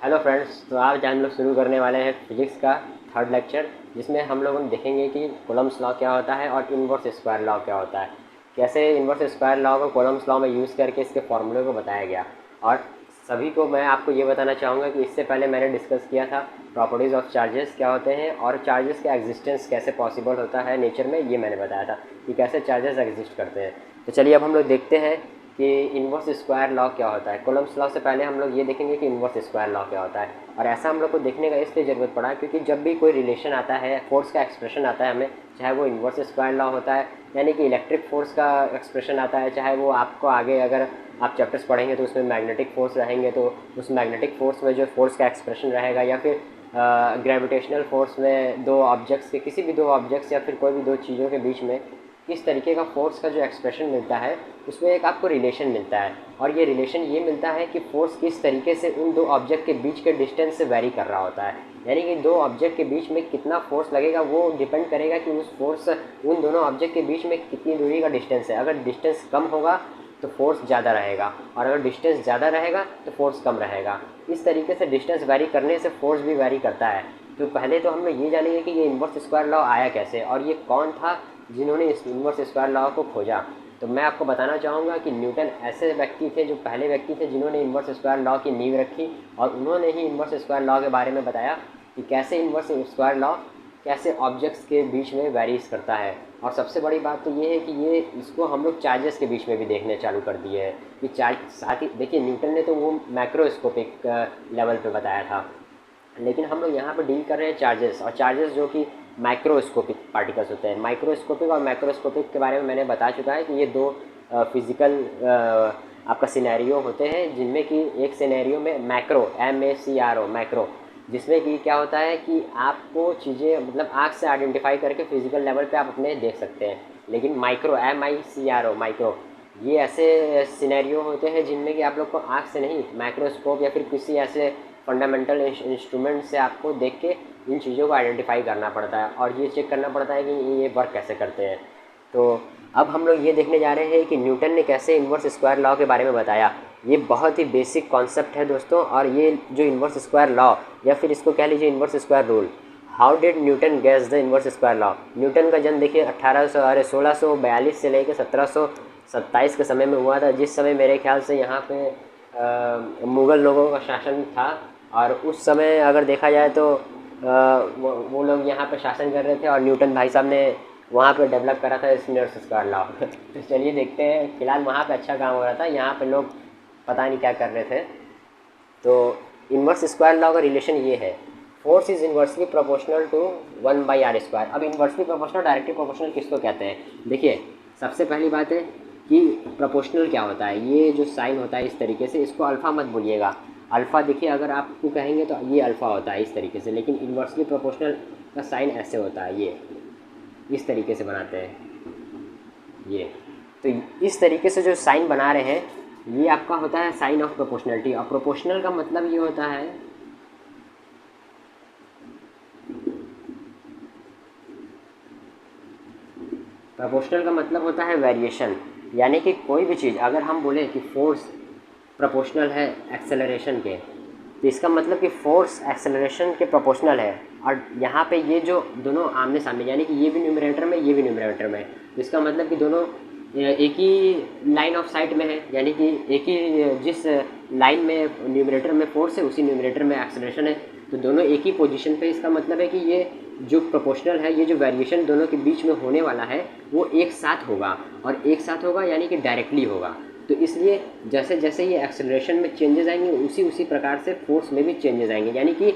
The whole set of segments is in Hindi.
हेलो फ्रेंड्स, तो आज हम लोग शुरू करने वाले हैं फिजिक्स का थर्ड लेक्चर, जिसमें हम लोग देखेंगे कि कूलम्ब्स लॉ क्या होता है और इन्वर्स स्क्वायर लॉ क्या होता है। कैसे इन्वर्स स्क्वायर लॉ को कूलम्ब्स लॉ में यूज़ करके इसके फॉर्मूले को बताया गया। और सभी को मैं आपको ये बताना चाहूँगा कि इससे पहले मैंने डिस्कस किया था प्रॉपर्टीज़ ऑफ चार्जेस क्या होते हैं और चार्जेस का एग्जिस्टेंस कैसे पॉसिबल होता है नेचर में, ये मैंने बताया था कि कैसे चार्जेस एग्जिस्ट करते हैं। तो चलिए अब हम लोग देखते हैं कि इन्वर्स स्क्वायर लॉ क्या होता है। कूलम्ब्स लॉ से पहले हम लोग ये देखेंगे कि इन्वर्स स्क्वायर लॉ क्या होता है। और ऐसा हम लोग को देखने का इसलिए ज़रूरत पड़ा क्योंकि जब भी कोई रिलेशन आता है, फोर्स का एक्सप्रेशन आता है हमें, चाहे वो इन्वर्स स्क्वायर लॉ होता है यानी कि इलेक्ट्रिक फोर्स का एक्सप्रेशन आता है, चाहे वो आपको आगे अगर आप चैप्टर्स पढ़ेंगे तो उसमें मैग्नेटिक फोर्स रहेंगे तो उस मैग्नेटिक फोर्स में जो फोर्स का एक्सप्रेशन रहेगा, या फिर ग्रेविटेशनल फोर्स में दो ऑब्जेक्ट्स के, किसी भी दो ऑब्जेक्ट्स या फिर कोई भी दो चीज़ों के बीच में किस तरीके का फोर्स का जो एक्सप्रेशन मिलता है, उसमें एक आपको रिलेशन मिलता है। और ये रिलेशन ये मिलता है कि फोर्स किस तरीके से उन दो ऑब्जेक्ट के बीच के डिस्टेंस से वेरी कर रहा होता है। यानी कि दो ऑब्जेक्ट के बीच में कितना फोर्स लगेगा वो डिपेंड करेगा कि उस फोर्स उन दोनों ऑब्जेक्ट के बीच में कितनी दूरी का डिस्टेंस है। अगर डिस्टेंस कम होगा तो फोर्स ज़्यादा रहेगा, और अगर डिस्टेंस ज़्यादा रहेगा तो फोर्स कम रहेगा। इस तरीके से डिस्टेंस वेरी करने से फोर्स भी वेरी करता है। तो पहले तो हम लोग ये जानेंगे कि ये इन्वर्स स्क्वायर लॉ आया कैसे और ये कौन था जिन्होंने इस इन्वर्स स्क्वायर लॉ को खोजा। तो मैं आपको बताना चाहूँगा कि न्यूटन ऐसे व्यक्ति थे जो पहले व्यक्ति थे जिन्होंने इन्वर्स स्क्वायर लॉ की नींव रखी, और उन्होंने ही इन्वर्स स्क्वायर लॉ के बारे में बताया कि कैसे इन्वर्स स्क्वायर लॉ कैसे ऑब्जेक्ट्स के बीच में वेरीज करता है। और सबसे बड़ी बात तो ये है कि ये इसको हम लोग चार्जेस के बीच में भी देखने चालू कर दिए हैं कि चार्ज साथ ही देखिए, न्यूटन ने तो वो मैक्रोस्कोपिक लेवल पे बताया था, लेकिन हम लोग यहाँ पर डील कर रहे हैं चार्जेस, और चार्जेस जो कि माइक्रोस्कोपिक पार्टिकल्स होते हैं। माइक्रोस्कोपिक और मैक्रोस्कोपिक के बारे में मैंने बता चुका है कि ये दो फिज़िकल आपका सिनेरियो होते हैं, जिनमें कि एक सिनेरियो में मैक्रो MACRO मैक्रो, जिसमें कि क्या होता है कि आपको चीज़ें मतलब आँख से आइडेंटिफाई करके फिजिकल लेवल पे आप अपने देख सकते हैं। लेकिन माइक्रो MICRO माइक्रो, ये ऐसे सिनेरियो होते हैं जिनमें कि आप लोग को आँख से नहीं, माइक्रोस्कोप या फिर किसी ऐसे फंडामेंटल इंस्ट्रूमेंट से आपको देख के इन चीज़ों को आइडेंटिफाई करना पड़ता है और ये चेक करना पड़ता है कि ये वर्क कैसे करते हैं। तो अब हम लोग ये देखने जा रहे हैं कि न्यूटन ने कैसे इन्वर्स स्क्वायर लॉ के बारे में बताया। ये बहुत ही बेसिक कॉन्सेप्ट है दोस्तों, और ये जो इन्वर्स स्क्वायर लॉ या फिर इसको कह लीजिए inverse square rule, how did Newton gas the inverse square law. Newton का जन्म देखिए 1642 से लेकर 1727 के समय में हुआ था, जिस समय मेरे ख्याल से यहाँ पे मुग़ल लोगों का शासन था। और उस समय अगर देखा जाए तो वो लोग यहाँ पे शासन कर रहे थे और न्यूटन भाई साहब ने वहाँ पे डेवलप करा था इन्वर्स स्क्वायर लॉ। तो चलिए देखते हैं, फिलहाल वहाँ पे अच्छा काम हो रहा था, यहाँ पे लोग पता नहीं क्या कर रहे थे। तो इन्वर्स स्क्वायर लॉ का रिलेशन ये है, force is inversely proportional to 1/r²। अब इन्वर्सली प्रोपोर्शनल डायरेक्टली प्रोपोर्शनल किसको कहते हैं? देखिए, सबसे पहली बात है कि प्रोपोर्शनल क्या होता है। ये जो साइन होता है इस तरीके से, इसको अल्फ़ा मत बोलिएगा। अल्फ़ा देखिए, अगर आपको कहेंगे तो ये अल्फ़ा होता है इस तरीके से, लेकिन इन्वर्सली प्रोपोर्शनल का साइन ऐसे होता है, ये इस तरीके से बनाते हैं ये। तो इस तरीके से जो साइन बना रहे हैं ये आपका होता है साइन ऑफ प्रोपोर्शनलिटी। और प्रोपोर्शनल का मतलब ये होता है प्रोपोर्शनल का मतलब होता है वेरिएशन। यानी कि कोई भी चीज़ अगर हम बोले कि फोर्स प्रोपोर्शनल है एक्सेलरेशन के, तो इसका मतलब कि फोर्स एक्सेलरेशन के प्रोपोर्शनल है। और यहाँ पे ये जो दोनों आमने सामने, यानी कि ये भी न्यूमरेटर में ये भी न्यूमरेटर में, तो इसका मतलब कि दोनों एक ही लाइन ऑफ साइट में है। यानी कि एक ही जिस लाइन में न्यूमरेटर में फोर्स है उसी न्यूमरेटर में एक्सेलरेशन है, तो दोनों एक ही पोजीशन पे। इसका मतलब है कि ये जो प्रोपोर्शनल है, ये जो वेरिएशन दोनों के बीच में होने वाला है वो एक साथ होगा, और एक साथ होगा यानी कि डायरेक्टली होगा। तो इसलिए जैसे जैसे ये एक्सेलरेशन में चेंजेस आएंगे उसी प्रकार से फोर्स में भी चेंजेस आएंगे। यानी कि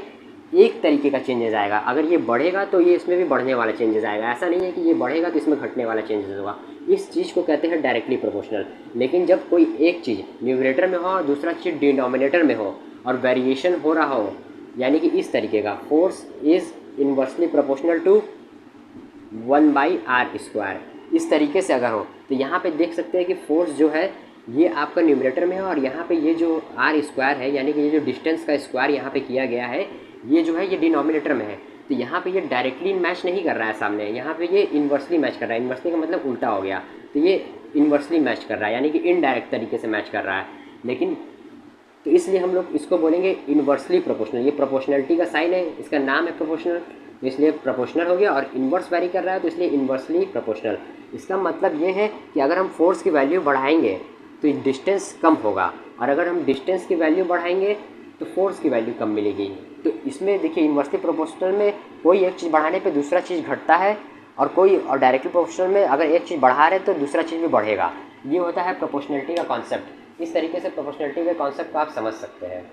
एक तरीके का चेंजेस आएगा, अगर ये बढ़ेगा तो ये इसमें भी बढ़ने वाला चेंजेस आएगा। ऐसा नहीं है कि ये बढ़ेगा तो इसमें घटने वाला चेंजेस होगा। इस चीज़ को कहते हैं डायरेक्टली प्रोपोर्शनल। लेकिन जब कोई एक चीज़ न्यूमरेटर में हो और दूसरा चीज़ डिनोमिनेटर में हो और वेरिएशन हो रहा हो, यानी कि इस तरीके का, force is inversely proportional to 1/r², इस तरीके से अगर हो, तो यहाँ पे देख सकते हैं कि फोर्स जो है ये आपका न्यूमरेटर में है, और यहाँ पे ये जो r² है यानी कि ये जो डिस्टेंस का स्क्वायर यहाँ पे किया गया है, ये जो है ये डिनोमिनेटर में है। तो यहाँ पे ये डायरेक्टली मैच नहीं कर रहा है सामने, यहाँ पे ये इन्वर्सली मैच कर रहा है। इन्वर्सली का मतलब उल्टा हो गया, तो ये इन्वर्सली मैच कर रहा है यानी कि इनडायरेक्ट तरीके से मैच कर रहा है। लेकिन तो इसलिए हम लोग इसको बोलेंगे इन्वर्सली प्रोपोर्शनल। ये प्रोपोर्शनलिटी का साइन है, इसका नाम है प्रोपोर्शनल, तो इसलिए प्रोपोर्शनल हो गया। और इन्वर्स वैरी कर रहा है तो इसलिए इन्वर्सली प्रोपोर्शनल। इसका मतलब ये है कि अगर हम फोर्स की वैल्यू बढ़ाएंगे तो डिस्टेंस कम होगा, और अगर हम डिस्टेंस की वैल्यू बढ़ाएंगे तो फोर्स की वैल्यू कम मिलेगी। तो इसमें देखिए इन्वर्सली प्रोपोर्शनल में कोई एक चीज़ बढ़ाने पे दूसरा चीज़ घटता है, और डायरेक्टली प्रोपोर्शनल में अगर एक चीज़ बढ़ा रहे तो दूसरा चीज़ भी बढ़ेगा। ये होता है प्रोपोर्शनलिटी का कॉन्सेप्ट। इस तरीके से प्रोपोर्शनलिटी के कॉन्सेप्ट को आप समझ सकते हैं।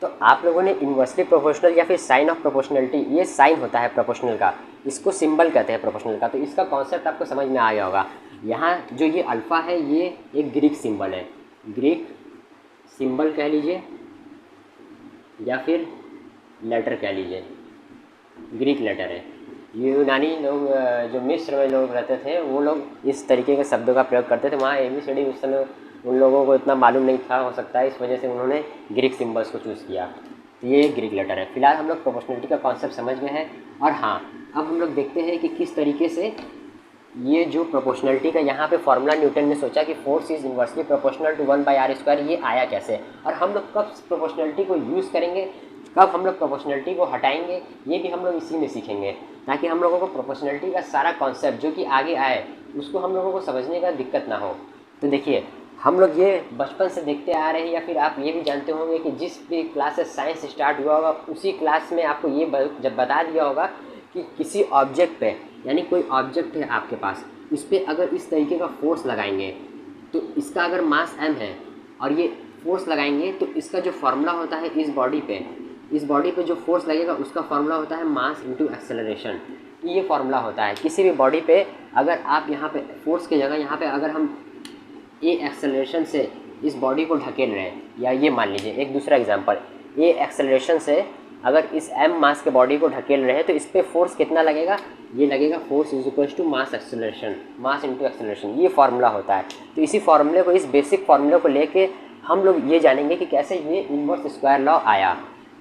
तो आप लोगों ने इन्वर्सली प्रोपोर्शनल या फिर साइन ऑफ प्रोपोर्शनलिटी, ये साइन होता है प्रोपोर्शनल का, इसको सिंबल कहते हैं प्रोपोर्शनल का। तो इसका कॉन्सेप्ट आपको समझ में आ गया होगा। यहाँ जो ये अल्फ़ा है ये एक ग्रीक सिंबल है, ग्रीक सिंबल कह लीजिए या फिर लेटर कह लीजिए, ग्रीक लेटर है। यूनानी लोग जो मिस्र में लोग रहते थे वो लोग इस तरीके के शब्दों का प्रयोग करते थे। वहाँ ABCD उस समय उन लोगों को इतना मालूम नहीं था, हो सकता है इस वजह से उन्होंने ग्रीक सिंबल्स को चूज़ किया। तो ये ग्रीक लेटर है। फिलहाल हम लोग प्रोपोर्शनलिटी का कॉन्सेप्ट समझ गए हैं। और हाँ, अब हम लोग देखते हैं कि किस तरीके से ये जो प्रोपोर्शनलिटी का यहाँ पे फॉर्मूला न्यूटन ने सोचा कि force is inversely proportional to 1/r², ये आया कैसे, और हम लोग कब प्रोपोर्शनलिटी को यूज़ करेंगे, कब हम लोग प्रोपोर्शनलिटी को हटाएंगे, ये भी हम लोग इसी में सीखेंगे, ताकि हम लोगों को प्रोपोर्शनलिटी का सारा कॉन्सेप्ट जो कि आगे आए उसको हम लोगों को समझने का दिक्कत ना हो। तो देखिए हम लोग ये बचपन से देखते आ रहे हैं, या फिर आप ये भी जानते होंगे कि जिस भी क्लास से साइंस स्टार्ट हुआ होगा उसी क्लास में आपको ये जब बता दिया होगा कि किसी ऑब्जेक्ट पे, यानी कोई ऑब्जेक्ट है आपके पास, इस पर अगर इस तरीके का फोर्स लगाएंगे तो इसका अगर मास m है और ये फोर्स लगाएंगे तो इसका जो फार्मूला होता है इस बॉडी पे जो फोर्स लगेगा उसका फार्मूला होता है मास इनटू एक्सेलरेशन। ये फार्मूला होता है किसी भी बॉडी पे। अगर आप यहाँ पे फोर्स की जगह यहाँ पे अगर हम ए एक्सेलरेशन से इस बॉडी को ढकेल रहे हैं, या ये मान लीजिए एक दूसरा एग्जांपल, ए एक्सेलरेशन से अगर इस m मास के बॉडी को ढकेल रहे हैं तो इस पर फोर्स कितना लगेगा, ये लगेगा force is equal to mass acceleration, mass into acceleration. ये फार्मूला होता है। तो इसी फार्मूले को, इस बेसिक फार्मूले को लेके हम लोग ये जानेंगे कि कैसे ये इन्वर्स स्क्वायर लॉ आया।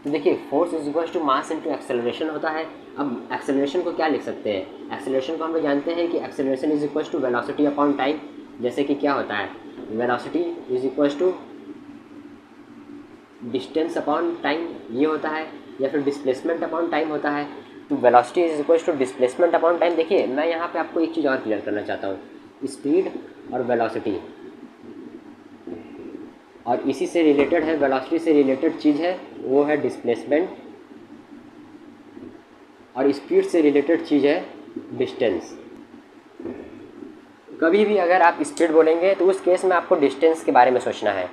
तो देखिए force is equal to mass into acceleration होता है। अब एक्सेलरेशन को क्या लिख सकते हैं, एक्सेलरेशन को हम लोग जानते हैं कि acceleration is equal to velocity upon time. जैसे कि क्या होता है, velocity is equal to distance upon time, ये होता है, या फिर डिस्प्लेसमेंट अपॉन टाइम होता है। तो velocity is equal to displacement upon time. देखिए मैं यहाँ पे आपको एक चीज़ और क्लियर करना चाहता हूँ, स्पीड और वेलोसिटी, और इसी से रिलेटेड है, वेलोसिटी से रिलेटेड चीज़ है वो है डिस्प्लेसमेंट, और स्पीड से रिलेटेड चीज़ है डिस्टेंस। कभी भी अगर आप स्पीड बोलेंगे तो उस केस में आपको डिस्टेंस के बारे में सोचना है,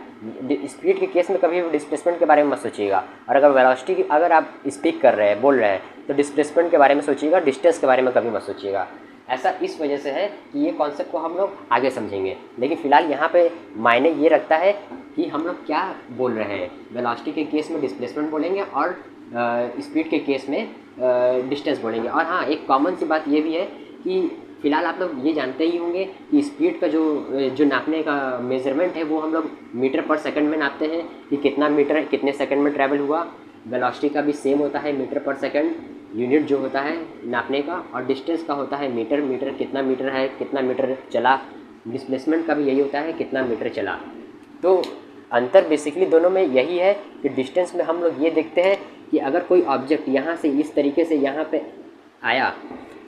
स्पीड के केस में कभी भी डिस्प्लेसमेंट के बारे में मत सोचिएगा। और अगर वेलोसिटी की अगर आप स्पीक कर रहे हैं, बोल रहे हैं, तो डिस्प्लेसमेंट के बारे में सोचिएगा, डिस्टेंस के बारे में कभी मत सोचिएगा। ऐसा इस वजह से है कि ये कॉन्सेप्ट को हम लोग आगे समझेंगे, लेकिन फ़िलहाल यहाँ पे मायने ये रखता है कि हम लोग क्या बोल रहे हैं। वेलोसिटी के केस में डिस्प्लेसमेंट बोलेंगे और स्पीड के केस में डिस्टेंस बोलेंगे। और हाँ, एक कॉमन सी बात ये भी है कि फ़िलहाल आप लोग ये जानते ही होंगे कि स्पीड का जो नापने का मेज़रमेंट है वो हम लोग मीटर पर सेकंड में नापते हैं कि कितना मीटर कितने सेकंड में ट्रैवल हुआ। वेलोसिटी का भी सेम होता है, मीटर पर सेकंड यूनिट जो होता है नापने का, और डिस्टेंस का होता है मीटर, मीटर कितना मीटर है, कितना मीटर चला। डिस्प्लेसमेंट का भी यही होता है, कितना मीटर चला। तो अंतर बेसिकली दोनों में यही है कि डिस्टेंस में हम लोग ये देखते हैं कि अगर कोई ऑब्जेक्ट यहाँ से इस तरीके से यहाँ पे आया,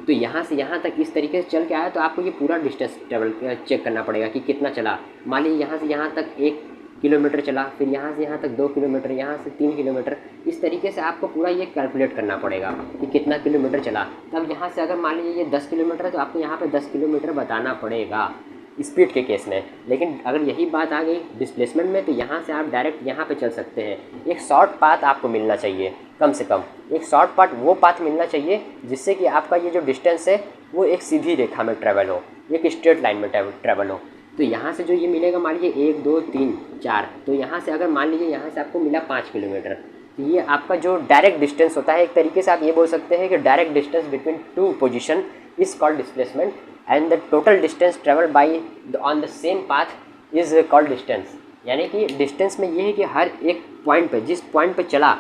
तो यहाँ से यहाँ तक इस तरीके से चल के आया, तो आपको ये पूरा डिस्टेंस ट्रेवल चेक करना पड़ेगा कि कितना चला। मान लीजिए यहाँ से यहाँ तक 1 किलोमीटर चला, फिर यहाँ से यहाँ तक 2 किलोमीटर, यहाँ से 3 किलोमीटर, इस तरीके से आपको पूरा ये कैलकुलेट करना पड़ेगा कि कितना किलोमीटर चला। तब यहाँ से अगर मान लीजिए ये 10 किलोमीटर है तो आपको यहाँ पे 10 किलोमीटर बताना पड़ेगा स्पीड के केस में। लेकिन अगर यही बात आ गई डिस्प्लेसमेंट में, तो यहाँ से आप डायरेक्ट यहाँ पे चल सकते हैं। एक शॉर्ट पाथ आपको मिलना चाहिए, कम से कम एक शॉर्ट पाथ, वो पाथ मिलना चाहिए जिससे कि आपका ये जो डिस्टेंस है वो एक सीधी रेखा में ट्रैवल हो, एक स्ट्रेट लाइन में ट्रैवल हो। तो यहाँ से जो ये मिलेगा, मान लीजिए 1 2 3 4, तो यहाँ से अगर मान लीजिए यहाँ से आपको मिला 5 किलोमीटर, तो ये आपका जो डायरेक्ट डिस्टेंस होता है, एक तरीके से आप ये बोल सकते हैं कि direct distance between 2 position is called displacement, and the total distance travel by on the same path is called distance. यानी कि डिस्टेंस में ये है कि हर एक पॉइंट पे, जिस पॉइंट पे चला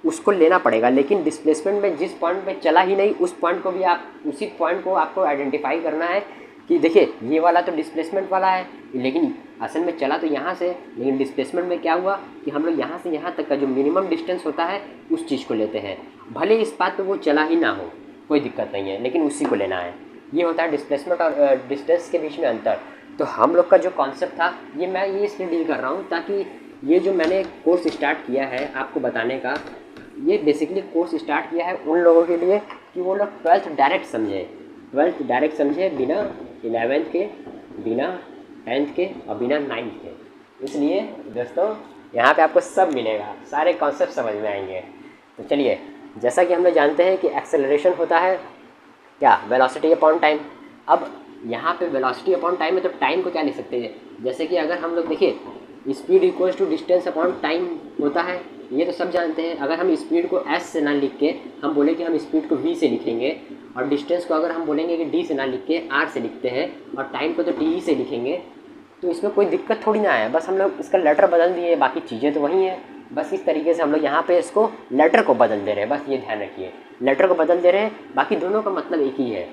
उसको लेना पड़ेगा, लेकिन डिस्प्लेसमेंट में जिस पॉइंट पे चला ही नहीं उस पॉइंट को भी आप, उसी पॉइंट को आपको आइडेंटिफाई करना है कि देखिए ये वाला तो डिस्प्लेसमेंट वाला है, लेकिन असल में चला तो यहाँ से, लेकिन डिस्प्लेसमेंट में क्या हुआ कि हम लोग यहाँ से यहाँ तक का जो मिनिमम डिस्टेंस होता है उस चीज़ को लेते हैं, भले इस बात पे वो चला ही ना हो, कोई दिक्कत नहीं है, लेकिन उसी को लेना है। ये होता है डिस्प्लेसमेंट और डिस्टेंस के बीच में अंतर। तो हम लोग का जो कॉन्सेप्ट था मैं ये इसलिए डील कर रहा हूँ ताकि ये जो मैंने कोर्स स्टार्ट किया है आपको बताने का, ये बेसिकली कोर्स स्टार्ट किया है उन लोगों के लिए कि वो लोग ट्वेल्थ डायरेक्ट समझे, बिना 11th के, बिना 10th के और बिना 9th के। इसलिए दोस्तों यहाँ पे आपको सब मिलेगा, सारे कॉन्सेप्ट समझ में आएंगे। तो चलिए, जैसा कि हम लोग जानते हैं कि एक्सेलरेशन होता है क्या, वेलोसिटी अपॉन टाइम। अब यहाँ पे वेलोसिटी अपॉन टाइम है तो टाइम को क्या लिख सकते हैं, जैसे कि अगर हम लोग देखिए speed equals to distance upon time होता है, ये तो सब जानते हैं। अगर हम स्पीड को s से ना लिख के हम बोले कि हम स्पीड को v से लिखेंगे, और डिस्टेंस को अगर हम बोलेंगे कि d से ना लिख के r से लिखते हैं, और टाइम को तो t से लिखेंगे, तो इसमें कोई दिक्कत थोड़ी ना है। बस हम लोग इसका लेटर बदल दिए, बाकी चीज़ें तो वही हैं। बस इस तरीके से हम लोग यहाँ पे इसको लेटर को बदल दे रहे हैं, बस ये ध्यान रखिए, लेटर को बदल दे रहे हैं, बाकी दोनों का मतलब एक ही है,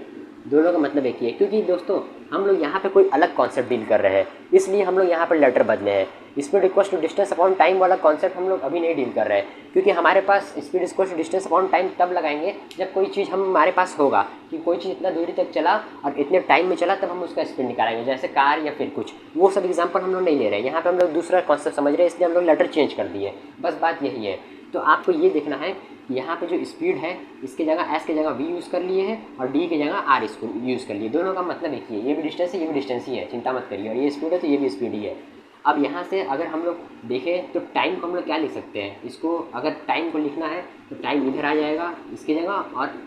क्योंकि दोस्तों हम लोग यहाँ पे कोई अलग कॉन्सेप्ट डील कर रहे हैं, इसलिए हम लोग यहाँ पर लेटर बदले हैं। Speed equals to distance upon time वाला कॉन्सेप्ट हम लोग अभी नहीं डील कर रहे हैं, क्योंकि हमारे पास speed equals to distance upon time तब लगाएंगे जब कोई चीज़ हमारे पास होगा कि कोई चीज़ इतना दूरी तक चला और इतने टाइम में चला, तब हम उसका स्पीड निकालेंगे, जैसे कार या फिर कुछ। वो सब एग्जाम्पल हम लोग नहीं ले रहे हैं, यहाँ पर हम लोग दूसरा कॉन्सेप्ट समझ रहे हैं, इसलिए हम लोग लेटर चेंज कर दिए, बस बात यही है। तो आपको ये देखना है कि यहाँ पे जो स्पीड है इसके जगह s के जगह v यूज़ कर लिए हैं और d के जगह r इसको यूज़ कर लिए, दोनों का मतलब एक ही है, ये भी डिस्टेंस है, ये भी डिस्टेंस ही है, चिंता मत करिए। और ये स्पीड है तो ये भी स्पीड ही है। अब यहाँ से अगर हम लोग देखें तो टाइम को हम लोग क्या लिख सकते हैं, इसको अगर टाइम को लिखना है तो टाइम इधर आ जाएगा इसकी जगह, और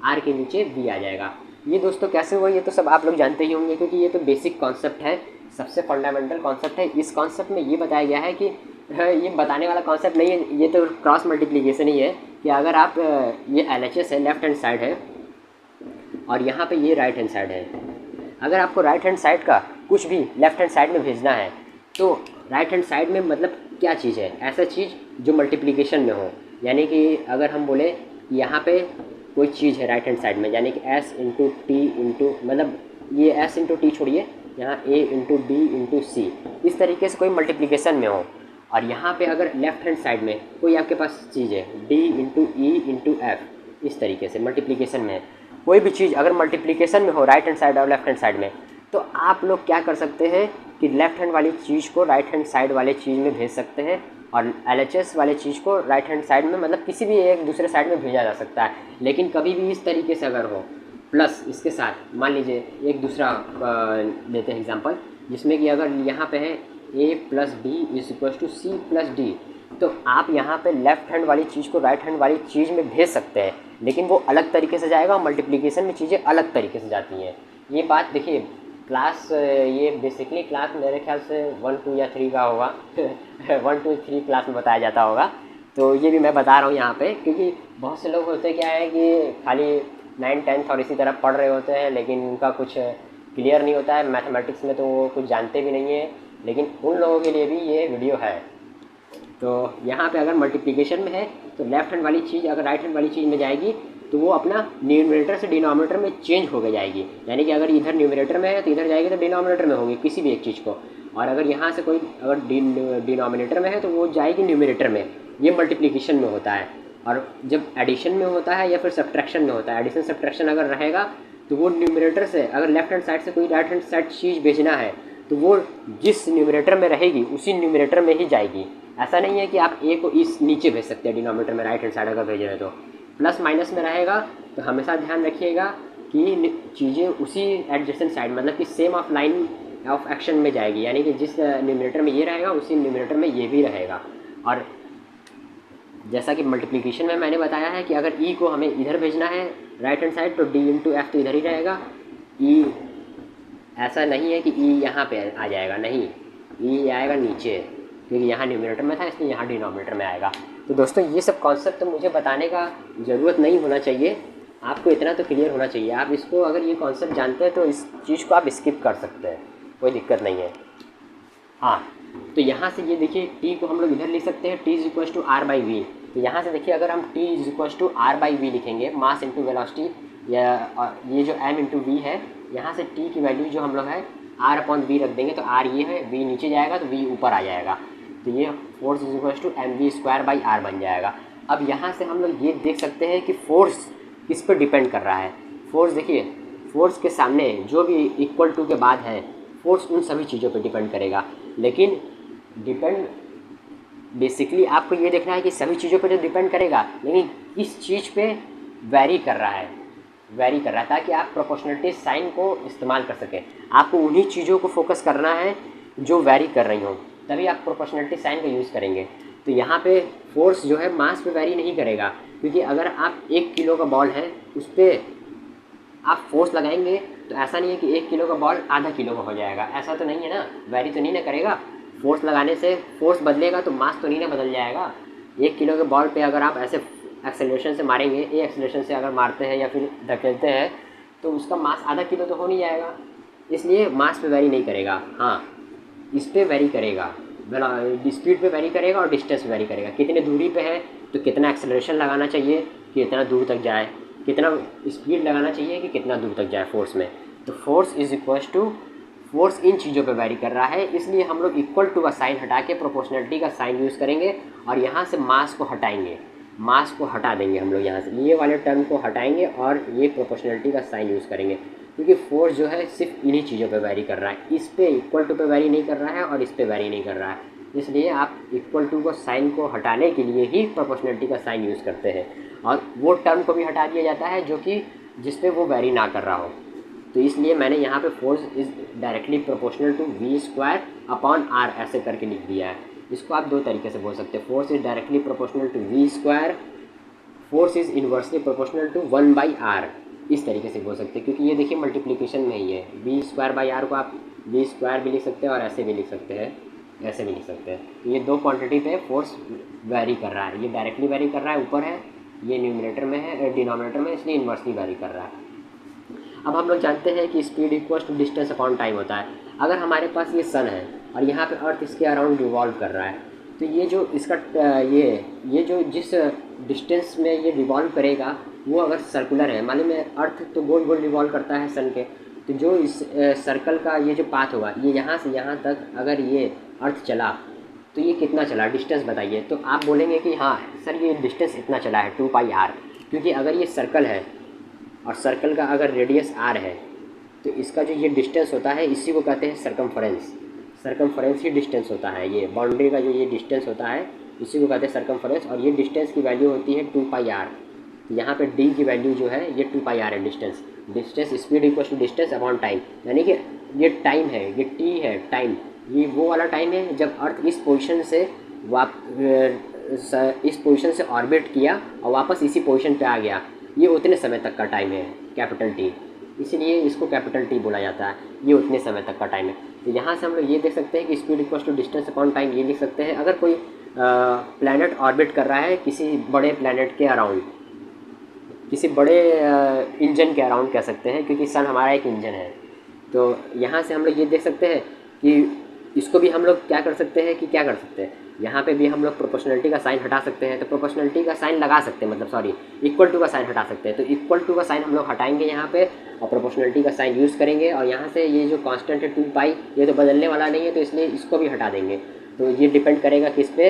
r के नीचे v आ जाएगा। ये दोस्तों कैसे हुआ ये तो सब आप लोग जानते ही होंगे, क्योंकि ये तो बेसिक कॉन्सेप्ट है, सबसे फंडामेंटल कॉन्सेप्ट है। इस कॉन्सेप्ट में ये बताया गया है कि ये बताने वाला कॉन्सेप्ट नहीं है, ये तो क्रॉस मल्टीप्लिकेशन ही है कि अगर आप ये LHS है, लेफ्ट हैंड साइड है, और यहाँ पे ये राइट हैंड साइड है, अगर आपको राइट हैंड साइड का कुछ भी लेफ्ट हैंड साइड में भेजना है तो राइट हैंड साइड में मतलब क्या चीज़ है, ऐसा चीज़ जो मल्टीप्लिकेशन में हो। यानी कि अगर हम बोले यहाँ पे कोई चीज़ है राइट हैंड साइड में, यानी कि s इंटू टी इंटू, मतलब ये s इंटू टी छोड़िए, यहाँ a इंटू डी इंटू सी, इस तरीके से कोई मल्टीप्लिकेशन में हो। और यहाँ पे अगर लेफ्ट हैंड साइड में कोई आपके पास चीज़ है d into E into F, इस तरीके से मल्टीप्लिकेशन में है। कोई भी चीज़ अगर मल्टीप्लिकेशन में हो राइट हैंड साइड और लेफ्ट हैंड साइड में, तो आप लोग क्या कर सकते हैं कि लेफ्ट हैंड वाली चीज़ को राइट हैंड साइड वाले चीज़ में भेज सकते हैं, और LHS वाले चीज़ को राइट हैंड साइड में, मतलब किसी भी एक दूसरे साइड में भेजा जा सकता है। लेकिन कभी भी इस तरीके से अगर हो प्लस इसके साथ, मान लीजिए एक दूसरा लेते हैं एग्जांपल, जिसमें कि अगर यहाँ पे है a plus D is equal to C plus D, तो आप यहाँ पे लेफ्ट हैंड वाली चीज़ को राइट हैंड वाली चीज़ में भेज सकते हैं, लेकिन वो अलग तरीके से जाएगा, और मल्टीप्लिकेशन में चीज़ें अलग तरीके से जाती हैं। ये बात देखिए क्लास, ये बेसिकली क्लास मेरे ख्याल से 1 2 या 3 का होगा 1 2 3 क्लास में बताया जाता होगा। तो ये भी मैं बता रहा हूँ यहाँ पे, क्योंकि बहुत से लोग होते क्या है कि खाली 9 10th और इसी तरह पढ़ रहे होते हैं, लेकिन उनका कुछ क्लियर नहीं होता है मैथमेटिक्स में, तो वो कुछ जानते भी नहीं है। लेकिन उन लोगों के लिए भी ये वीडियो है। तो यहाँ पे अगर मल्टीप्लिकेशन में है तो लेफ्ट हैंड वाली चीज़ अगर राइट हैंड वाली चीज़ में जाएगी तो वो अपना न्यूमरेटर से डिनोमिनेटर में चेंज हो के जाएगी। यानी कि अगर इधर न्यूमरेटर में है तो इधर जाएगी तो डिनोमिनेटर में होगी किसी भी एक चीज़ को, और अगर यहाँ से कोई अगर डिनोमिनेटर में है तो वो जाएगी न्यूमरेटर में। ये मल्टीप्लिकेशन में होता है। और जब एडिशन में होता है या फिर सब्ट्रैक्शन में होता है, एडिशन सब्ट्रैक्शन अगर रहेगा तो वो न्यूमरेटर से अगर लेफ्ट हैंड साइड से कोई राइट हैंड साइड चीज़ भेजना है तो वो जिस न्यूमरेटर में रहेगी उसी न्यूमरेटर में ही जाएगी। ऐसा नहीं है कि आप ए को इस नीचे भेज सकते हैं डिनोमिनेटर में, राइट हैंड साइड अगर भेज रहे हैं तो प्लस माइनस में रहेगा। तो हमेशा ध्यान रखिएगा कि चीज़ें उसी एडजेसेंट साइड, मतलब कि same of line of action में जाएगी, यानी कि जिस न्यूमरेटर में ये रहेगा उसी न्यूमरेटर में ये भी रहेगा। और जैसा कि मल्टीप्लिकेशन में मैंने बताया है कि अगर ई को हमें इधर भेजना है राइट हैंड साइड तो डी इंटू एफ तो इधर ही रहेगा। ई ऐसा नहीं है कि ई यहाँ पे आ जाएगा, नहीं, ई आएगा नीचे, क्योंकि यहाँ न्यूमरेटर में था इसलिए यहाँ डिनोमिनेटर में आएगा। तो दोस्तों ये सब कॉन्सेप्ट तो मुझे बताने का ज़रूरत नहीं होना चाहिए, आपको इतना तो क्लियर होना चाहिए। आप इसको अगर ये कॉन्सेप्ट जानते हैं तो इस चीज़ को आप स्किप कर सकते हैं, कोई दिक्कत नहीं है। हाँ, तो यहाँ से ये देखिए टी को हम लोग इधर लिख सकते हैं, T is equal to R by V. तो यहाँ से देखिए अगर हम T is equal to R by V लिखेंगे, मास इंटू वेलोसिटी, या ये जो एम इंटू वी है यहाँ से टी की वैल्यू जो हम लोग है आर अपॉन वी रख देंगे, तो आर ये है, वी नीचे जाएगा तो वी ऊपर आ जाएगा, तो ये force is equal to M V square by R बन जाएगा। अब यहाँ से हम लोग ये देख सकते हैं कि फोर्स किस पर डिपेंड कर रहा है। फोर्स देखिए, फोर्स के सामने जो भी इक्वल टू के बाद है, फोर्स उन सभी चीज़ों पे डिपेंड करेगा, लेकिन डिपेंड बेसिकली आपको ये देखना है कि सभी चीज़ों पे तो डिपेंड करेगा, लेकिन किस चीज़ पे वेरी कर रहा है, ताकि आप प्रोपोर्शनलिटी साइन को इस्तेमाल कर सकें। आपको उन्हीं चीज़ों को फोकस करना है जो वेरी कर रही हों, तभी आप प्रोपोर्शनलिटी साइन का यूज़ करेंगे। तो यहाँ पे फोर्स जो है मास पे वेरी नहीं करेगा, क्योंकि अगर आप 1 किलो का बॉल है उस पर आप फोर्स लगाएंगे तो ऐसा नहीं है कि 1 किलो का बॉल आधा किलो का हो जाएगा, ऐसा तो नहीं है ना, वेरी तो नहीं ना करेगा। फोर्स लगाने से फोर्स बदलेगा तो मास तो नहीं ना बदल जाएगा। 1 किलो के बॉल पे अगर आप ऐसे एक्सेलरेशन से मारेंगे, ए एक्सेलरेशन से अगर मारते हैं या फिर धकेलते हैं, तो उसका मास आधा किलो तो हो नहीं जाएगा, इसलिए मास पे वेरी नहीं करेगा। हाँ, इस पे वेरी करेगा, स्पीड पे वेरी करेगा और डिस्टेंस पे वेरी करेगा। कितने दूरी पे है तो कितना एक्सेलरेशन लगाना चाहिए कि इतना दूर तक जाए, कितना स्पीड लगाना चाहिए कि कितना दूर तक जाए फोर्स में। तो force is equal to, force इन चीज़ों पे वेरी कर रहा है, इसलिए हम लोग इक्वल टू का साइन हटा के प्रोपोर्शनलिटी का साइन यूज़ करेंगे और यहाँ से मास को हटाएंगे, मास को हटा देंगे हम लोग यहाँ से, ये वाले टर्म को हटाएंगे और ये प्रोपोर्शनलिटी का साइन यूज़ करेंगे, क्योंकि फोर्स जो है सिर्फ इन्हीं चीज़ों पे वेरी कर रहा है, इस पे इक्वल टू पे वेरी नहीं कर रहा है और इस पे वेरी नहीं कर रहा है। इसलिए आप इक्वल टू को साइन को हटाने के लिए ही प्रोपोर्शनलिटी का साइन यूज़ करते हैं, और वो टर्म को भी हटा दिया जाता है जो कि जिस पे वो वेरी ना कर रहा हो। तो इसलिए मैंने यहाँ पे force is directly proportional to V square upon R ऐसे करके लिख दिया है। इसको आप दो तरीके से बोल सकते हैं, force is directly proportional to V square, force is inversely proportional to 1/r, इस तरीके से बोल सकते हैं, क्योंकि ये देखिए मल्टीप्लिकेशन में ही है। वी स्क्वायर बाई आर को आप वी स्क्वायर भी लिख सकते हैं और ऐसे भी लिख सकते हैं, ऐसे भी लिख सकते हैं। तो ये दो क्वांटिटी पे फोर्स वेरी कर रहा है, ये डायरेक्टली वेरी कर रहा है ऊपर है, ये न्यूमरेटर में है, डिनोमिनेटर में, इसलिए इन्वर्सली वेरी कर रहा है। अब हम लोग जानते हैं कि speed equals to distance upon time होता है। अगर हमारे पास ये सन है और यहाँ पे अर्थ इसके अराउंड रिवॉल्व कर रहा है, तो ये जो इसका ये जो जिस डिस्टेंस में ये रिवॉल्व करेगा वो अगर सर्कुलर है, मालूम है अर्थ तो गोल गोल रिवॉल्व करता है सन के, तो जो इस सर्कल का ये जो पाथ होगा, ये यहाँ से यहाँ तक अगर ये अर्थ चला तो ये कितना चला, डिस्टेंस बताइए। तो आप बोलेंगे कि हाँ सर ये डिस्टेंस इतना चला है 2πr, क्योंकि अगर ये सर्कल है और सर्कल का अगर रेडियस r है तो इसका जो ये डिस्टेंस होता है इसी को कहते हैं सरकमफरेंस। सरकमफरेंस ही डिस्टेंस होता है, ये बाउंड्री का जो ये डिस्टेंस होता है इसी को कहते हैं सरकमफरेंस, और ये डिस्टेंस की वैल्यू होती है 2πr। यहाँ पे d की वैल्यू जो है ये 2πr है distance. Distance speed equal to distance upon time, यानी कि ये टाइम है, ये t है टाइम, ये वो वाला टाइम है जब अर्थ इस पोजीशन से ऑर्बिट किया और वापस इसी पोजीशन पे आ गया, ये उतने समय तक का टाइम है कैपिटल T, इसलिए इसको कैपिटल T बोला जाता है, ये उतने समय तक का टाइम है। तो यहाँ से हम लोग ये देख सकते हैं कि speed equal to distance upon time ये लिख सकते हैं। अगर कोई प्लैनेट ऑर्बिट कर रहा है किसी बड़े प्लैनेट के अराउंड, किसी बड़े इंजन के अराउंड कह सकते हैं, क्योंकि सन हमारा एक इंजन है, तो यहाँ से हम लोग ये देख सकते हैं कि इसको भी हम लोग क्या कर सकते हैं, यहाँ पे भी हम लोग प्रोपोर्शनलिटी का साइन हटा सकते हैं। तो प्रोपोर्शनलिटी का साइन लगा सकते हैं, मतलब सॉरी इक्वल टू का साइन हटा सकते हैं। तो इक्वल टू का साइन हम लोग हटाएंगे यहाँ पे और प्रोपोर्शनलिटी का साइन यूज़ करेंगे, और यहाँ से ये जो कांस्टेंट है 2π ये तो बदलने वाला नहीं है, तो इसलिए इसको भी हटा देंगे। तो ये डिपेंड करेगा किस पे,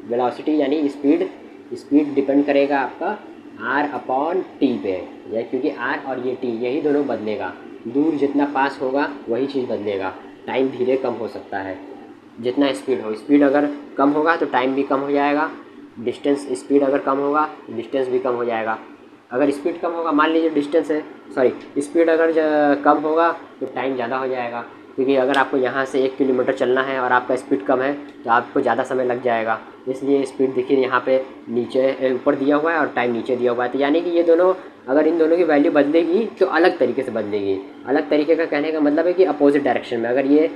वेलोसिटी यानी स्पीड डिपेंड करेगा आपका r अपॉन टी पे, या क्योंकि r और ये t यही दोनों बदलेगा, दूर जितना पास होगा वही चीज़ बदलेगा, टाइम धीरे कम हो सकता है जितना स्पीड हो, स्पीड अगर कम होगा तो टाइम भी कम हो जाएगा, डिस्टेंस स्पीड अगर कम होगा डिस्टेंस भी कम हो जाएगा। अगर स्पीड कम होगा, मान लीजिए स्पीड अगर कम होगा तो टाइम ज़्यादा हो जाएगा, क्योंकि अगर आपको यहाँ से 1 किलोमीटर चलना है और आपका स्पीड कम है तो आपको ज़्यादा समय लग जाएगा। इसलिए स्पीड देखिए यहाँ पे नीचे ऊपर दिया हुआ है और टाइम नीचे दिया हुआ है, तो यानी कि ये दोनों अगर इन दोनों की वैल्यू बदलेगी तो अलग तरीके से बदलेगी। अलग तरीके का कहने का मतलब है कि अपोजिट डायरेक्शन में, अगर ये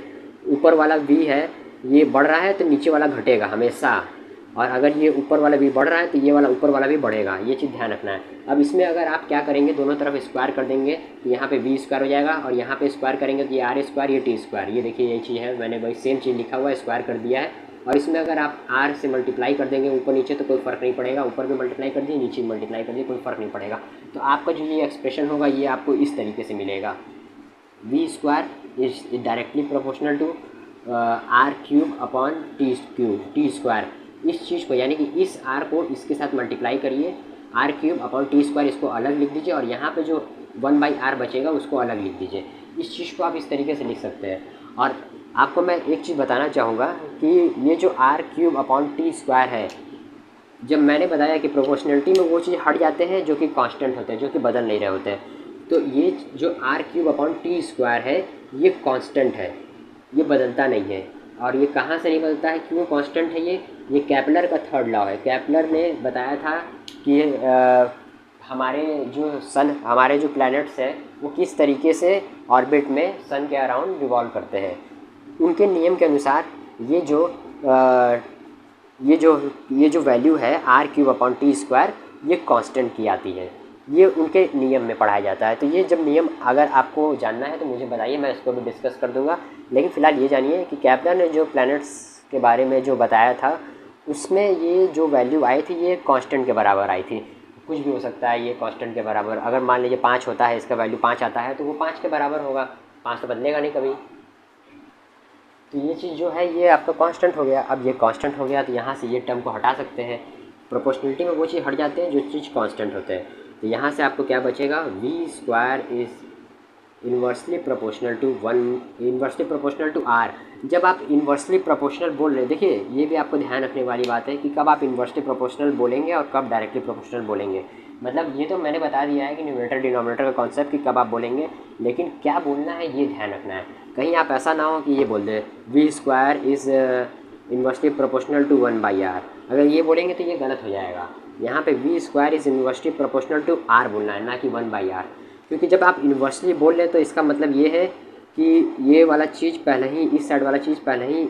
ऊपर वाला v है ये बढ़ रहा है तो नीचे वाला घटेगा हमेशा, और अगर ये ऊपर वाला भी बढ़ रहा है तो ये वाला ऊपर वाला भी बढ़ेगा, ये चीज़ ध्यान रखना है। अब इसमें अगर आप क्या करेंगे, दोनों तरफ स्क्वायर कर देंगे तो यहाँ पे v स्क्वायर हो जाएगा, और यहाँ पे स्क्वायर करेंगे तो ये r स्क्वायर ये t स्क्वायर, ये देखिए यही चीज़ है, मैंने वही सेम चीज़ लिखा हुआ है, स्क्वायर कर दिया है। और इसमें अगर आप r से मल्टीप्लाई कर देंगे ऊपर नीचे तो कोई फ़र्क नहीं पड़ेगा, ऊपर भी मल्टीप्लाई कर दिए नीचे भी मल्टीप्लाई कर दिए कोई फ़र्क नहीं पड़ेगा। तो आपका जो ये एक्सप्रेशन होगा ये आपको इस तरीके से मिलेगा, V square is directly proportional to R cube upon T square. इस चीज़ को यानी कि इस आर को इसके साथ मल्टीप्लाई करिए, R cube upon T square इसको अलग लिख दीजिए और यहाँ पे जो 1/r बचेगा उसको अलग लिख दीजिए। इस चीज़ को आप इस तरीके से लिख सकते हैं। और आपको मैं एक चीज़ बताना चाहूँगा कि ये जो R cube upon T square है, जब मैंने बताया कि प्रोपोर्शनलिटी में वो चीज़ हट जाते हैं जो कि कांस्टेंट होते हैं, जो कि बदल नहीं रहे होते हैं, तो ये जो R cube upon T square है ये कांस्टेंट है, ये बदलता नहीं है। और ये कहाँ से नहीं बदलता है, क्यों कांस्टेंट है ये केपलर का थर्ड लॉ है। केपलर ने बताया था कि हमारे जो प्लैनेट्स हैं वो किस तरीके से ऑर्बिट में सन के अराउंड रिवॉल्व करते हैं। उनके नियम के अनुसार ये जो वैल्यू है R cube upon T square ये कांस्टेंट की आती है, ये उनके नियम में पढ़ाया जाता है। तो ये जब नियम अगर आपको जानना है तो मुझे बताइए, मैं इसको भी डिस्कस कर दूंगा। लेकिन फ़िलहाल ये जानिए कि केपलर ने जो प्लैनेट्स के बारे में जो बताया था उसमें ये जो वैल्यू आई थी ये कांस्टेंट के बराबर आई थी। कुछ भी हो सकता है ये कांस्टेंट के बराबर, अगर मान लीजिए 5 होता है, इसका वैल्यू 5 आता है तो वो 5 के बराबर होगा, 5 तो बदलेगा नहीं कभी। तो ये चीज़ जो है ये आपका कांस्टेंट हो गया। अब ये कांस्टेंट हो गया तो यहाँ से ये टर्म को हटा सकते हैं। प्रोपोर्शनलिटी में वो चीज़ हट जाते हैं जो चीज़ कांस्टेंट होते हैं। तो यहाँ से आपको क्या बचेगा, V square is inversely proportional to R. जब आप इन्वर्सली प्रोपोर्शनल बोल रहे हैं, देखिए ये भी आपको ध्यान रखने वाली बात है कि कब आप इन्वर्सली प्रोपोर्शनल बोलेंगे और कब डायरेक्टली प्रोपोर्शनल बोलेंगे। मतलब ये तो मैंने बता दिया है कि न्यूमरेटर डिनोमिनेटर का कॉन्सेप्ट कि कब आप बोलेंगे, लेकिन क्या बोलना है ये ध्यान रखना है। कहीं आप ऐसा ना हो कि ये बोल दें V square is inversely proportional to 1/r। अगर ये बोलेंगे तो ये गलत हो जाएगा। यहाँ पे V square is inversely proportional to r बोलना है, ना कि 1/r। क्योंकि जब आप इन्वर्सली बोल रहे तो इसका मतलब ये है कि ये वाला चीज़ पहले ही, इस साइड वाला चीज़ पहले ही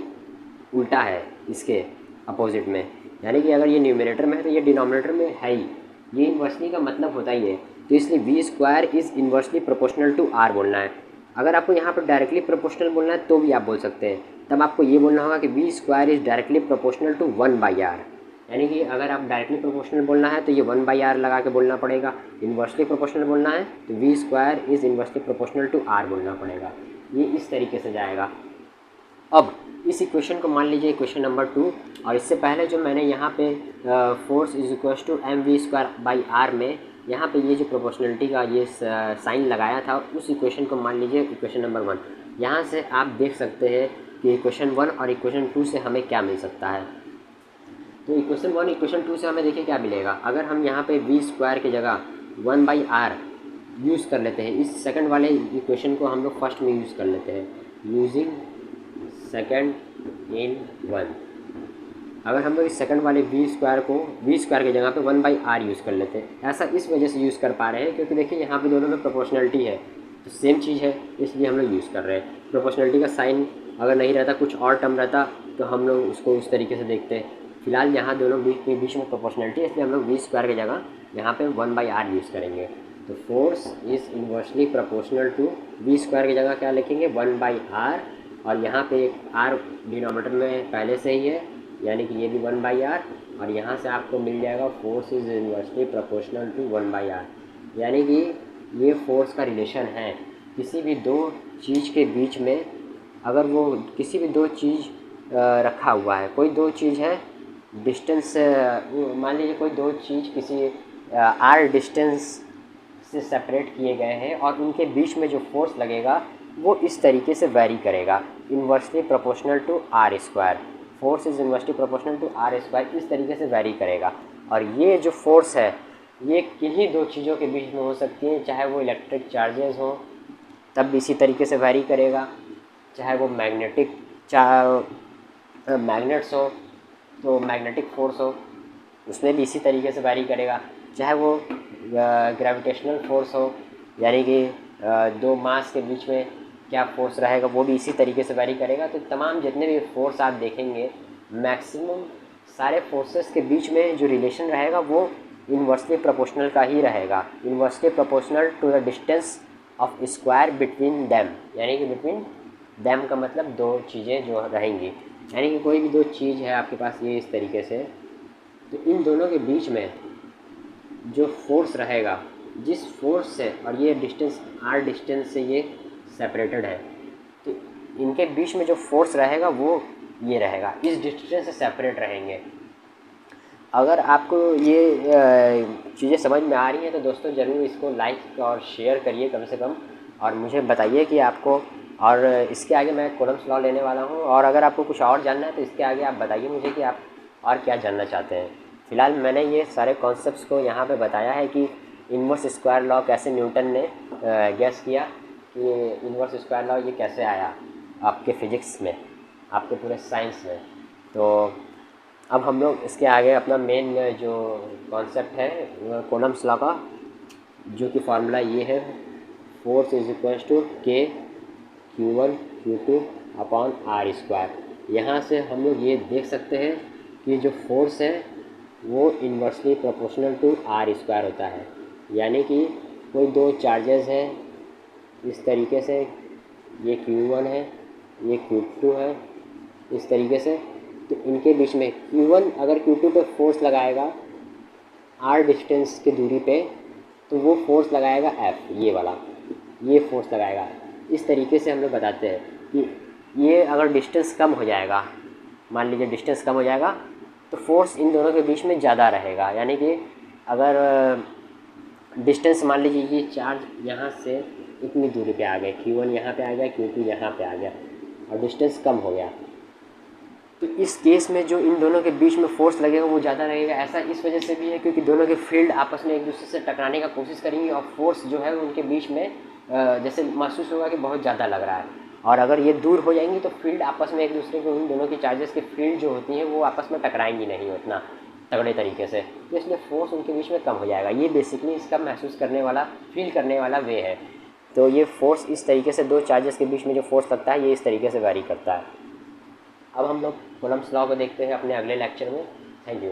उल्टा है इसके अपोजिट में। यानी कि अगर ये न्यूमरेटर में है तो ये डिनोमिनेटर में है ही, ये इन्वर्सली का मतलब होता ही है। तो इसलिए V square is inversely proportional to r बोलना है। अगर आपको यहाँ पर डायरेक्टली प्रोपोर्शनल बोलना है तो भी आप बोल सकते हैं, तब आपको ये बोलना होगा कि V square is directly proportional to 1/r। यानी कि अगर आप डायरेक्टली प्रोपोर्शनल बोलना है तो ये 1/r लगा के बोलना पड़ेगा, इन्वर्सली प्रोपोर्शनल बोलना है तो V square is inversely proportional to r बोलना पड़ेगा। ये इस तरीके से जाएगा। अब इस इक्वेशन को मान लीजिए इक्वेशन नंबर 2, और इससे पहले जो मैंने यहाँ पे force is equal to mv²/r में यहाँ पे ये जो प्रोपोर्शनलिटी का ये साइन लगाया था, उस इक्वेशन को मान लीजिए इक्वेशन नंबर 1। यहाँ से आप देख सकते हैं कि इक्वेशन 1 और इक्वेशन 2 से हमें क्या मिल सकता है। तो इक्वेशन 1 इक्वेशन 2 से हमें देखिए क्या मिलेगा। अगर हम यहाँ पे वी स्क्वायर की जगह 1/r यूज़ कर लेते हैं, इस सेकंड वाले इक्वेशन को हम लोग फर्स्ट में यूज़ कर लेते हैं, यूजिंग सेकंड इन 1। अगर हम लोग इस सेकंड वाले वी स्क्वायर को वी स्क्वायर की जगह पे 1/r यूज़ कर लेते हैं, ऐसा इस वजह से यूज़ कर पा रहे हैं क्योंकि देखिए यहाँ पे दोनों में प्रोपोर्शनलिटी है, तो सेम चीज़ है इसलिए हम लोग यूज़ कर रहे हैं। प्रोपोर्शनलिटी का साइन अगर नहीं रहता, कुछ और टर्म रहता तो हम लोग उसको उस तरीके से देखते हैं। फिलहाल यहाँ दोनों बीच में प्रोपोर्शनलिटी है, इसलिए हम लोग वी स्क्वायर की जगह यहाँ पे 1/r यूज़ करेंगे। तो force is inversely proportional to V square की जगह क्या लिखेंगे 1/r, और यहाँ पे एक r डिनोमिनेटर में पहले से ही है यानी कि ये भी 1/r, और यहाँ से आपको मिल जाएगा force is inversely proportional to 1/r। यानी कि ये फोर्स का रिलेशन है किसी भी दो चीज़ के बीच में। अगर वो किसी भी दो चीज़ रखा हुआ है, कोई दो चीज़ है डिस्टेंस, मान लीजिए कोई दो चीज़ किसी r डिस्टेंस से सेपरेट किए गए हैं और उनके बीच में जो फोर्स लगेगा वो इस तरीके से वैरी करेगा, inversely proportional to r square. Force is inversely proportional to r square, इस तरीके से वैरी करेगा। और ये जो फोर्स है ये किन्हीं दो चीज़ों के बीच में हो सकती है, चाहे वो इलेक्ट्रिक चार्जेस हों तब भी इसी तरीके से वैरी करेगा, चाहे वो मैग्नेट्स हो तो मैग्नेटिक फोर्स हो उसमें भी इसी तरीके से वैरी करेगा, चाहे वो ग्रेविटेशनल फोर्स हो यानी कि दो मास के बीच में क्या फोर्स रहेगा वो भी इसी तरीके से वैरी करेगा। तो तमाम जितने भी फोर्स आप देखेंगे मैक्सिमम सारे फोर्सेस के बीच में जो रिलेशन रहेगा वो इन्वर्सली प्रोपोर्शनल का ही रहेगा, inversely proportional to the distance of square between them. यानी कि बिटवीन दैम का मतलब दो चीज़ें जो रहेंगी, यानी कि कोई भी दो चीज़ है आपके पास ये इस तरीके से, तो इन दोनों के बीच में जो फोर्स रहेगा, जिस फोर्स से और ये डिस्टेंस r डिस्टेंस से ये सेपरेटेड है, तो इनके बीच में जो फोर्स रहेगा वो ये रहेगा, इस डिस्टेंस से सेपरेट रहेंगे। अगर आपको ये चीज़ें समझ में आ रही हैं तो दोस्तों ज़रूर इसको लाइक और शेयर करिए कम से कम, और मुझे बताइए कि आपको, और इसके आगे मैं कूलम्ब्स लॉ लेने वाला हूँ, और अगर आपको कुछ और जानना है तो इसके आगे आप बताइए मुझे कि आप और क्या जानना चाहते हैं। फ़िलहाल मैंने ये सारे कॉन्सेप्ट्स को यहाँ पे बताया है कि इन्वर्स स्क्वायर लॉ कैसे न्यूटन ने गैस किया, कि इन्वर्स स्क्वायर लॉ ये कैसे आया आपके फिज़िक्स में, आपके पूरे साइंस में। तो अब हम लोग इसके आगे अपना मेन जो कॉन्सेप्ट है कूलम्ब्स लॉ का, जो कि फार्मूला ये है, फोर्स इज इक्वल टू के Q1 Q2 upon are square. यहाँ से हम लोग ये देख सकते हैं कि जो फोर्स है वो inversely proportional to R square होता है, यानी कि कोई दो चार्जेस हैं इस तरीके से, ये Q1 है, ये Q2 है, इस तरीके से, तो इनके बीच में Q1 अगर Q2 पे फोर्स लगाएगा r डिस्टेंस की दूरी पे, तो वो फोर्स लगाएगा F, ये वाला, ये फोर्स लगाएगा। इस तरीके से हम लोग बताते हैं कि ये अगर डिस्टेंस कम हो जाएगा, मान लीजिए डिस्टेंस कम हो जाएगा, तो फोर्स इन दोनों के बीच में ज़्यादा रहेगा। यानी कि अगर डिस्टेंस मान लीजिए ये चार्ज यहाँ से इतनी दूरी पे आ गए, Q1 यहाँ पे आ गया, Q2 यहाँ पे आ गया, और डिस्टेंस कम हो गया, तो इस केस में जो इन दोनों के बीच में फोर्स लगेगा वो ज़्यादा रहेगा। ऐसा इस वजह से भी है क्योंकि दोनों के फील्ड आपस में एक दूसरे से टकराने का कोशिश करेंगे, और फोर्स जो है उनके बीच में जैसे महसूस होगा कि बहुत ज़्यादा लग रहा है। और अगर ये दूर हो जाएंगी तो फील्ड आपस में एक दूसरे को, उन दोनों की चार्जेस की फील्ड जो होती हैं वो आपस में टकराएंगी नहीं उतना तगड़े तरीके से, तो इसलिए फोर्स उनके बीच में कम हो जाएगा। ये बेसिकली इसका महसूस करने वाला, फील करने वाला वे है। तो ये फोर्स इस तरीके से, दो चार्जेस के बीच में जो फोर्स लगता है ये इस तरीके से वैरी करता है। अब हम लोग कूलम्ब्स लॉ को देखते हैं अपने अगले लेक्चर में। Thank you.